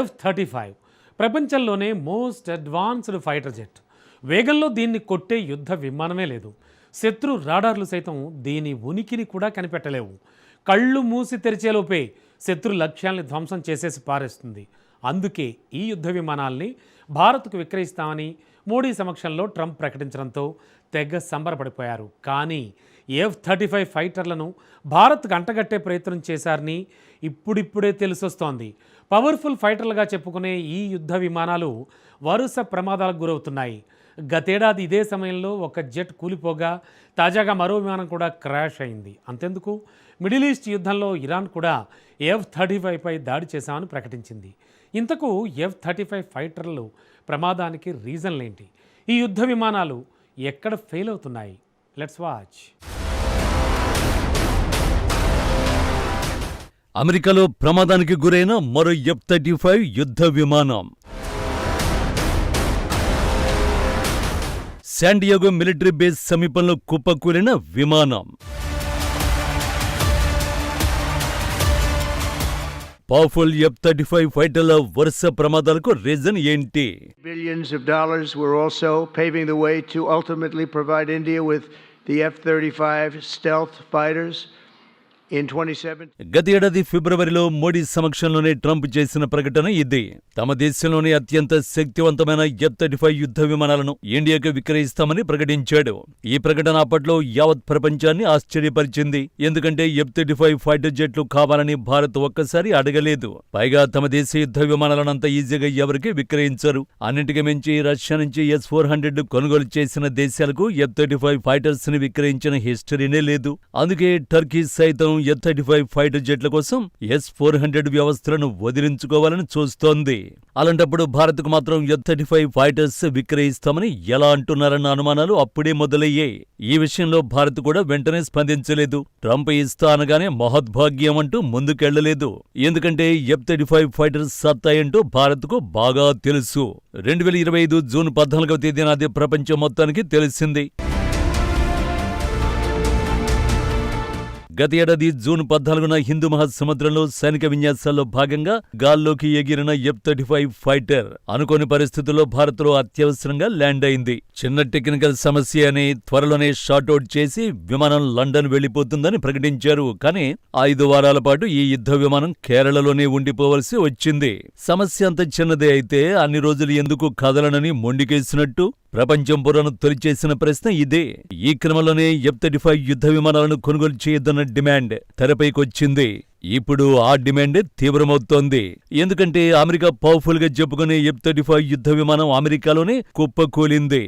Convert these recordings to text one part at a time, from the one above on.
F-35 ప్రపంచంలోనే most advanced fighter jet. వేగంలో దీన్ని కొట్టే యుద్ధ విమానమే లేదు. శత్రు రాడార్లు సైతం దీని ఉనికిని కూడా కనిపెట్టలేవు. కళ్ళు మూసి తెరిచేలోపే శత్రు లక్ష్యాల్ని ధ్వంసం చేసేసి పారేస్తుంది. అందుకే ఈ యుద్ధ విమానాల్ని భారత్కు విక్రయిస్తామని మోడీ సమక్షంలో ట్రంప్ ప్రకటించడంతో తెగ సంబరపడిపోయారు. కానీ F-35 ఫైటర్లను భారత్కు అంటగట్టే ప్రయత్నం చేశారని ఇప్పుడిప్పుడే తెలిసొస్తోంది. పవర్ఫుల్ ఫైటర్లుగా చెప్పుకునే ఈ యుద్ధ విమానాలు వరుస ప్రమాదాలకు గురవుతున్నాయి. గతేడాది ఇదే సమయంలో ఒక జెట్ కూలిపోగా తాజాగా మరో విమానం కూడా క్రాష్ అయింది. అంతెందుకు, మిడిల్ ఈస్ట్ యుద్ధంలో ఇరాన్ కూడా F-35పై దాడి చేశామని ప్రకటించింది. ఇంతకు F-35 ఫైటర్లు ప్రమాదానికి రీజన్లేంటి? ఈ యుద్ధ విమానాలు ఎక్కడ ఫెయిల్ అవుతున్నాయి? Let's watch. అమెరికాలో ప్రమాదానికి గురైన మరో F-35 యుద్ధ విమానం. శాండియాగో మిలిటరీ బేస్ సమీపంలో కుప్పకూలిన విమానం. పవర్ఫుల్ F-35 ఫైటర్ల వరుస ప్రమాదాలకు రీజన్ ఏంటి? Billions of dollars were also paving the way to ultimately provide India with the F-35 stealth fighters. గత ఏడాది ఫిబ్రవరిలో మోడీ సమక్షంలోనే ట్రంప్ చేసిన ప్రకటన ఇది. తమ దేశంలోని అత్యంత శక్తివంతమైన F-35 యుద్ధ విమానాలను ఇండియాకు విక్రయిస్తామని ప్రకటించాడు. ఈ ప్రకటన అప్పట్లో యావత్ ప్రపంచాన్ని ఆశ్చర్యపరిచింది. ఎందుకంటే F-35 ఫైటర్ జెట్లు కావాలని భారత్ ఒక్కసారి అడగలేదు. పైగా తమ దేశ యుద్ధ విమానాలను అంత ఈజీగా ఎవరికి విక్రయించరు. అన్నింటికి మించి రష్యా నుంచి S-400 కొనుగోలు చేసిన దేశాలకు F-35 ఫైటర్స్ ని విక్రయించిన హిస్టరీనే లేదు. అందుకే టర్కీ సైతం F-35 ఫైటర్ జెట్ల కోసం S-400 వ్యవస్థలను వదిలించుకోవాలని చూస్తోంది. అలాంటప్పుడు భారత్కు మాత్రం F-35 ఫైటర్స్ విక్రయిస్తామని ఎలా అంటున్నారన్న అనుమానాలు అప్పుడే మొదలయ్యాయి. ఈ విషయంలో భారత్ కూడా వెంటనే స్పందించలేదు. ట్రంప్ ఇస్తా అనగానే మహద్భాగ్యం అంటూ ముందుకెళ్లలేదు. ఎందుకంటే F-35 ఫైటర్స్ సత్తా ఏంటో భారత్కు బాగా తెలుసు. 2025 జూన్ 14వ తేదీన అది ప్రపంచం మొత్తానికి తెలిసింది. గత ఏడాది జూన్ 14న హిందూ మహాసముద్రంలో సైనిక విన్యాసాల్లో భాగంగా గాల్లోకి ఎగిరిన F-35 ఫైటర్ అనుకోని పరిస్థితుల్లో భారత్లో అత్యవసరంగా ల్యాండ్ అయింది. చిన్న టెక్నికల్ సమస్య అని త్వరలోనే షార్ట్అవుట్ చేసి విమానం లండన్ వెళ్లిపోతుందని ప్రకటించారు. కానీ 5 వారాల పాటు ఈ యుద్ధ విమానం కేరళలోనే ఉండిపోవలసి వచ్చింది. సమస్య అంత చిన్నదే అయితే అన్ని రోజులు ఎందుకు కదలనని మొండికేసినట్టు ప్రపంచం పొరను తొలిచేసిన ప్రశ్న ఇదే. ఈ క్రమంలోనే F-35 యుద్ధ విమానాలను కొనుగోలు చేయొద్దన్న డిమాండ్ తెరపైకొచ్చింది. ఇప్పుడు ఆ డిమాండ్ తీవ్రమవుతోంది. ఎందుకంటే అమెరికా పవర్ఫుల్ గా చెప్పుకునే F-35 యుద్ధ విమానం అమెరికాలోనే కుప్పకూలింది.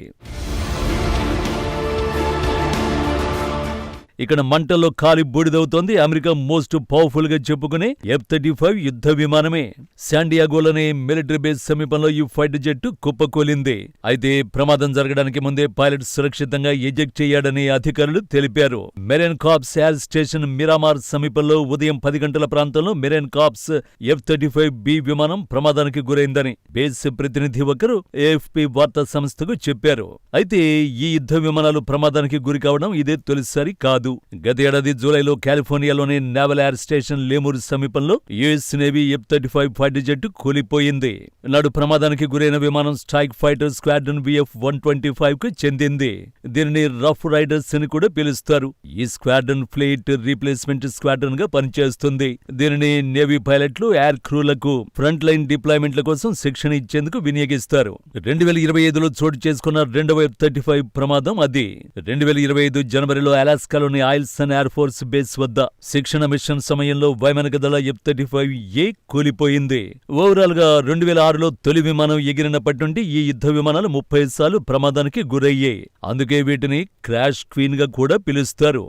ఇక్కడ మంటల్లో కాలి బూడిదవుతోంది అమెరికా మోస్ట్ పవర్ఫుల్ గా చెప్పుకునే F-35 యుద్ధ విమానమే. శాండియాగోలోనే మిలిటరీ బేస్ సమీపంలో ఈ ఫైటర్ జెట్ కుప్పకూలింది. అయితే ప్రమాదం జరగడానికి ముందే పైలట్ సురక్షితంగా ఎజెక్ట్ చేయాడని అధికారులు తెలిపారు. Marine corps air station Miramar సమీపంలో ఉదయం 10 గంటల ప్రాంతంలో మెరైన్ కార్ప్స్ F-35B విమానం ప్రమాదానికి గురైందని బేస్ ప్రతినిధి ఒకరు AFP వార్తా సంస్థకు చెప్పారు. అయితే ఈ యుద్ధ విమానాలు ప్రమాదానికి గురి కావడం ఇదే తొలిసారి కాదు. గత ఏడాది జూలైలో కాలిఫోర్నియాలోని నేవల్ ఎయిర్ స్టేషన్ లేమూర్ సమీపంలో US navy F-35 fighter jet కూలిపోయింది. నాడు ప్రమాదానికి గురైన విమానం స్ట్రైక్ ఫైటర్ స్క్వాడ్రన్ VF-125 కు చెందింది. దీనిని రఫ్ రైడర్స్ అని కూడా పిలుస్తారు. ఈ స్క్వాడ్రన్ ఫ్లీట్ రీప్లేస్మెంట్ స్క్వాడ్రన్ గా పనిచేస్తుంది. దీనిని నేవీ పైలట్లు, ఎయిర్ క్రూలకు ఫ్రంట్ లైన్ డిప్లాయ్మెంట్ల కోసం శిక్షణ ఇచ్చేందుకు వినియోగిస్తారు. 2025లో చోటు చేసుకున్న రెండవ F-35 ప్రమాదం అది. 2025 జనవరిలో అలాస్కాలోని ఆయిల్సన్ ఎయిర్ ఫోర్స్ బేస్ వద్ద శిక్షణ మిషన్ సమయంలో వైమానిక దళ F-35A కూలిపోయింది. ఓవరాల్ గా 2006లో తొలి విమానం ఎగిరినప్పటి నుండి ఈ యుద్ధ విమానాలు 30 సార్లు ప్రమాదానికి గురయ్యాయి. అందుకే వీటిని క్రాష్ క్వీన్ గా కూడా పిలుస్తారు.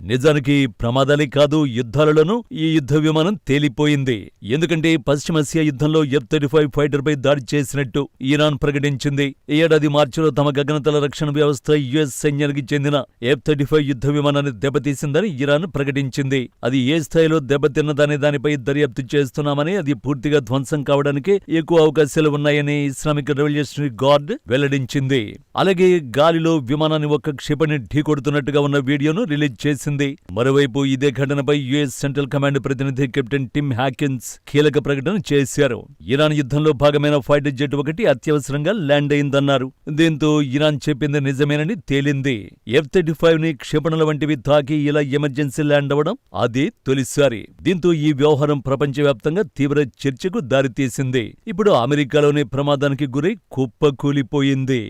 నిజానికి ప్రమాదాలే కాదు, యుద్ధాలలోనూ ఈ యుద్ధ విమానం తేలిపోయింది. ఎందుకంటే పశ్చిమాసియా యుద్ధంలో F-35 ఫైటర్ పై దాడి చేసినట్టు ఇరాన్ ప్రకటించింది. ఈ ఏడాది మార్చిలో తమ గగనతల రక్షణ వ్యవస్థ యుఎస్ సైన్యానికి చెందిన F-35 యుద్ధ విమానాన్ని దెబ్బతీసిందని ఇరాన్ ప్రకటించింది. అది ఏ స్థాయిలో దెబ్బతిన్నదనే దానిపై దర్యాప్తు చేస్తున్నామని, అది పూర్తిగా ధ్వంసం కావడానికి ఎక్కువ అవకాశాలు ఉన్నాయని ఇస్లామిక్ రెవల్యూషనరీ గార్డ్ వెల్లడించింది. అలాగే గాలిలో విమానాన్ని ఒక క్షిపణి ఢీకొడుతున్నట్టుగా ఉన్న వీడియోను రిలీజ్ చేసింది. తేలిపోయింది. మరోవైపు ఇదే ఘటనపై యుఎస్ సెంట్రల్ కమాండ్ ప్రతినిధి కెప్టెన్ టిమ్ హ్యాకిన్స్ కీలక ప్రకటన చేశారు. ఇరాన్ యుద్ధంలో భాగమైన ఫైటర్ జెట్ ఒకటి అత్యవసరంగా ల్యాండ్ అయిందన్నారు. దీంతో ఇరాన్ చెప్పింది నిజమేనని తేలింది. F-35ని క్షిపణుల వంటివి తాకి ఇలా ఎమర్జెన్సీ ల్యాండ్ అవ్వడం అదే తొలిసారి. దీంతో ఈ వ్యవహారం ప్రపంచవ్యాప్తంగా తీవ్ర చర్చకు దారితీసింది. ఇప్పుడు అమెరికాలోనే ప్రమాదానికి గురై కుప్పకూలిపోయింది.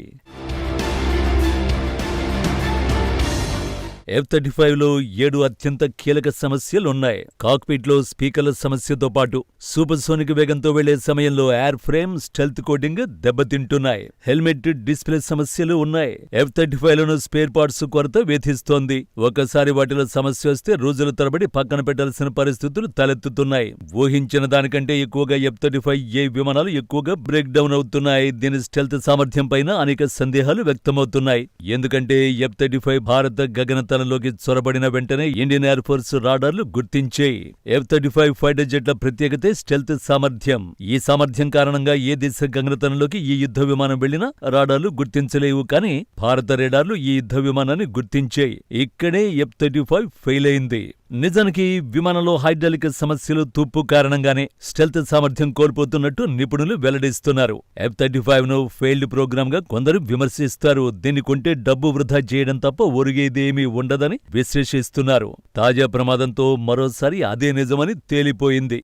F-35లో 7 అత్యంత కీలక సమస్యలున్నాయి. కాక్పిట్లో స్పీకర్ల సమస్యతో పాటు సూపర్సోనిక్ వేగంతో వెళ్లే సమయంలో ఎయిర్ ఫ్రేమ్, స్టెల్త్ కోటింగ్ దెబ్బతింటున్నాయి. హెల్మెట్, డిస్ప్లే సమస్యలు ఉన్నాయి. F-35లోనూ స్పేర్ పార్ట్స్ కొరత వేధిస్తోంది. ఒక్కసారి వాటిలో సమస్య వస్తే రోజుల తరబడి పక్కన పెట్టాల్సిన పరిస్థితులు తలెత్తుతున్నాయి. ఊహించిన దానికంటే ఎక్కువగా F-35A విమానాలు ఎక్కువగా బ్రేక్ డౌన్ అవుతున్నాయి. దీని స్టెల్త్ సామర్థ్యం పైన అనేక సందేహాలు వ్యక్తమవుతున్నాయి. ఎందుకంటే F-35 భారత గగనతలంలోకి చొరబడిన వెంటనే ఇండియన్ ఎయిర్ ఫోర్స్ రాడార్లు గుర్తించాయి. F-35 ఫైటర్ జెట్ల ప్రత్యేకతే స్టెల్త్ సామర్థ్యం. ఈ సామర్థ్యం కారణంగా ఏ దేశ గగనతలంలోకి ఈ యుద్ధ విమానం వెళ్లినా రాడార్లు గుర్తించలేవు. కానీ భారత రేడార్లు ఈ యుద్ధ విమానాన్ని గుర్తించాయి. ఇక్కడే F-35 ఫెయిల్ అయింది. నిజానికి విమానంలో హైడ్రాలిక్ సమస్యలు, తుప్పు కారణంగానే స్టెల్త్ సామర్థ్యం కోల్పోతున్నట్టు నిపుణులు వెల్లడిస్తున్నారు. F-35ను ఫెయిల్డ్ ప్రోగ్రామ్ గా కొందరు విమర్శిస్తారు. దీన్ని కొంటే డబ్బు వృధా చేయడం తప్ప ఒరిగేదేమీ ఉండదని విశ్లేషిస్తున్నారు. తాజా ప్రమాదంతో మరోసారి అదే నిజమని తేలిపోయింది.